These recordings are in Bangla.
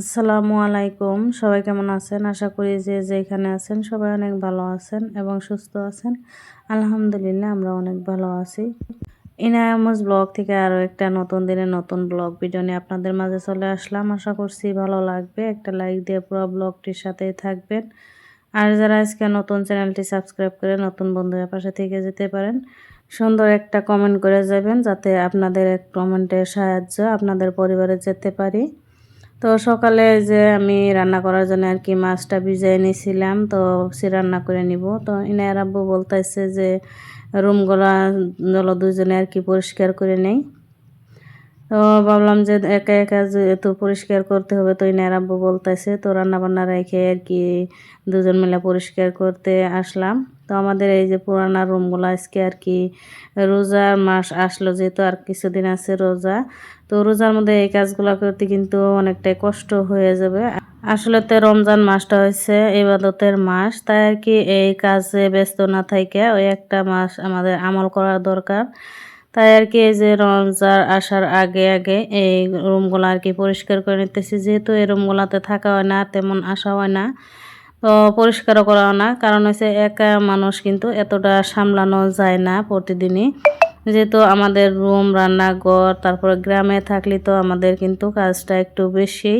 আসসালামু আলাইকুম। সবাই কেমন আছেন? আশা করি যে যেখানে আছেন সবাই অনেক ভালো আছেন এবং সুস্থ আছেন। আলহামদুলিল্লাহ আমরা অনেক ভালো আছি। ইনায়ামুজ ব্লগ থেকে আরও একটা নতুন দিনের নতুন ব্লগ ভিডিও নিয়ে আপনাদের মাঝে চলে আসলাম। আশা করছি ভালো লাগবে। একটা লাইক দিয়ে পুরো ব্লগটির সাথেই থাকবেন। আর যারা আজকে নতুন চ্যানেলটি সাবস্ক্রাইব করে নতুন বন্ধুদের পাশে থেকে যেতে পারেন, সুন্দর একটা কমেন্ট করে যাবেন যাতে আপনাদের এক কমেন্টের সাহায্য আপনাদের পরিবারে যেতে পারি। তো সকালে যে আমি রান্না করার জন্য আর কি মাছটা ভিজিয়ে নিয়েছিলাম, তো সে রান্না করে নিব। তো ইনার আব্বু বলতেছে যে রুমগুলা হলো দুজনে আর কি পরিষ্কার করে নেই। তো ভাবলাম যে একা একা যেহেতু পরিষ্কার করতে হবে, তো ইনার আব্বু বলতেছে তো রান্না বান্না রেখে আর কি দুজন মিলে পরিষ্কার করতে আসলাম। তো আমাদের এই যে পুরানা রুমগুলো আজকে আর কি রোজার মাস আসলো, যেহেতু আর কিছুদিন আছে রোজা, তো রোজার মধ্যে এই কাজগুলো করতে কিন্তু অনেকটাই কষ্ট হয়ে যাবে। আসলে তো রমজান মাসটা হচ্ছে ইবাদতের মাস, তাই আর কি এই কাজে ব্যস্ত না থাকে ওই একটা মাস আমাদের আমল করা দরকার। তাই আর কি এই যে রমজান আসার আগে আগে এই রুমগুলো আর কি পরিষ্কার করে নিতেছি, যেহেতু এই রুমগুলোতে থাকা হয় না, তেমন আসা হয় না, তো পরিষ্কারও করা হয় না। কারণ হচ্ছে একা মানুষ কিন্তু এতটা সামলানো যায় না প্রতিদিনই, যেহেতু আমাদের রুম রান্নাঘর তারপরে গ্রামে থাকলে তো আমাদের কিন্তু কাজটা একটু বেশি,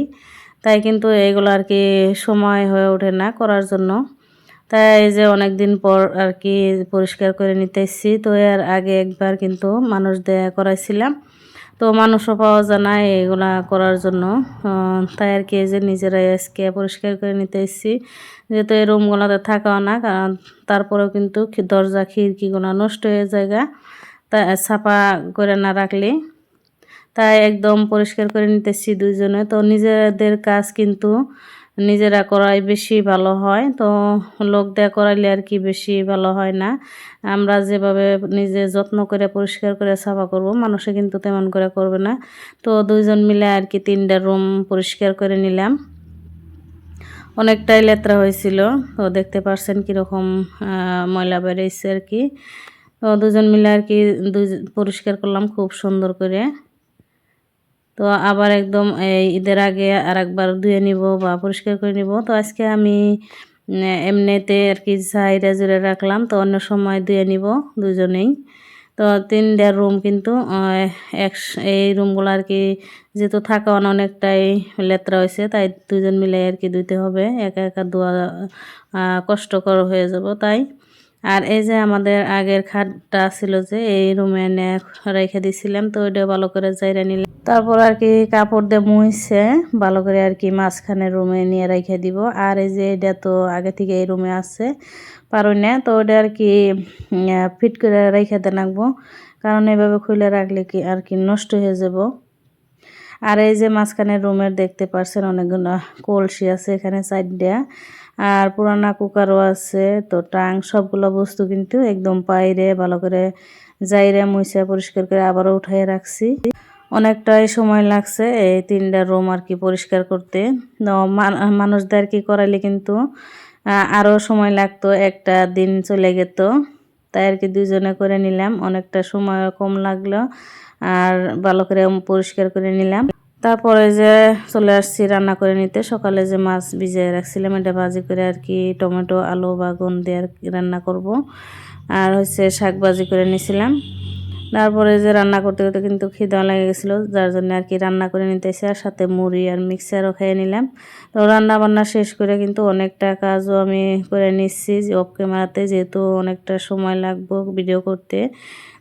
তাই কিন্তু এইগুলো আর কি সময় হয়ে ওঠে না করার জন্য। তাই এই যে অনেক দিন পর আর কি পরিষ্কার করে নিতেছি। তো এর আগে একবার কিন্তু মানুষ দেয়া করাইছিলাম, তো মানুষও পাওয়া যায় না এগুলা করার জন্য। তাই আর কি এই যে নিজেরাই আজকে পরিষ্কার করে নিতেছি, যেহেতু এই রুমগুলোতে থাকাও না, কারণ তারপরেও কিন্তু দরজা খিড়কিগুলো নষ্ট হয়ে যায়, তা ছাপা করে না রাখলে। তাই একদম পরিষ্কার করে নিতেছি দুইজনে। তো নিজেদের কাজ কিন্তু নিজেরা করাই বেশি ভালো হয়, তো লোক দেয়া করাইলে আর কি বেশি ভালো হয় না। আমরা যেভাবে নিজে যত্ন করে পরিষ্কার করে সাফা করব, মানুষে কিন্তু তেমন করে করবে না। তো দুইজন মিলে আর কি 3টা রুম পরিষ্কার করে নিলাম। অনেকটাই লেত্রা হয়েছিল, তো দেখতে পারছেন কীরকম ময়লা বেরিয়েছে আর কি। তো দুজন মিলে আর কি পরিষ্কার করলাম খুব সুন্দর করে। তো আবার একদম এই ঈদের আগে আর একবার ধুয়ে নিব বা পরিষ্কার করে নিব। তো আজকে আমি এমনিতে আর কি সাইডে জুড়ে রাখলাম, তো অন্য সময় ধুয়ে নিব দুজনেই। তো 3টা রুম কিন্তু এই রুমগুলো আর কি যেহেতু থাকা অনেকটাই লেত্রা হয়েছে, তাই দুজন মিলে আর কি ধুইতে হবে, একা একা ধোয়া কষ্টকর হয়ে যাব তাই। আর এই যে আমাদের আগের খাটটা ছিল যে এই রুমে এনে রেখে দিছিলাম, তো ওইটা ভালো করে জায়গা নিলাম। তারপর আর কি কাপড় দিয়ে মুছে ভালো করে আর কি মাঝখানে রুমে নিয়ে রেখে দিব। আর এই যে এটা তো আগে থেকে এই রুমে আছে পারো না, তো ওটা আর কি ফিট করে রেখে দেন রাখবো, কারণ এভাবে খুলে রাখলে কি আর কি নষ্ট হয়ে যাব। আর এই যে মাঝখানে রুমের দেখতে পারছেন অনেকগুলো কলসি আছে এখানে সাইডটা, আর পুরানা কুকারও আছে, তো টাং সবগুলো বস্তু কিন্তু একদম বাইরে ভালো করে জাইরে মুছে পরিষ্কার করে আবারও উঠাই রাখছি। অনেকটাই সময় লাগছে এই 3টা রুম আর কি পরিষ্কার করতে। মানুষদের কি করাইলে কিন্তু আরও সময় লাগতো, একটা দিন চলে যেত। তাই আর কি দুজনে করে নিলাম, অনেকটা সময় কম লাগলো আর ভালো করে পরিষ্কার করে নিলাম। তারপরে যে চলে আসছি রান্না করে নিতে। সকালে যে মাছ ভিজিয়ে রাখছিলাম এটা ভাজি করে আর কি টমেটো আলু বাগুন দিয়ে আর কি রান্না করব। আর হচ্ছে শাক ভাজি করে নিয়েছিলাম। তারপরে যে রান্না করতে করতে কিন্তু খিদা লেগে গেছিলো, যার জন্য আর কি রান্না করে নিতেছি, আর সাথে মুড়ি আর মিক্সারও খেয়ে নিলাম। তো রান্না বান্না শেষ করে কিন্তু অনেকটা কাজও আমি করে নিচ্ছি অফ ক্যামেরাতে, যেহেতু অনেকটা সময় লাগবো ভিডিও করতে।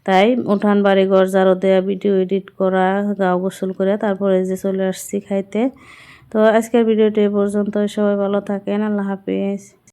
তাই উঠান বাড়ি ঘর ঝাড়ু দেওয়া, ভিডিও এডিট করা, গাও গোসল করে তারপরে যে চলে আসছি খাইতে। তো আজকের ভিডিওটি এ পর্যন্ত, সবাই ভালো থাকেন, আল্লাহ হাফিজ।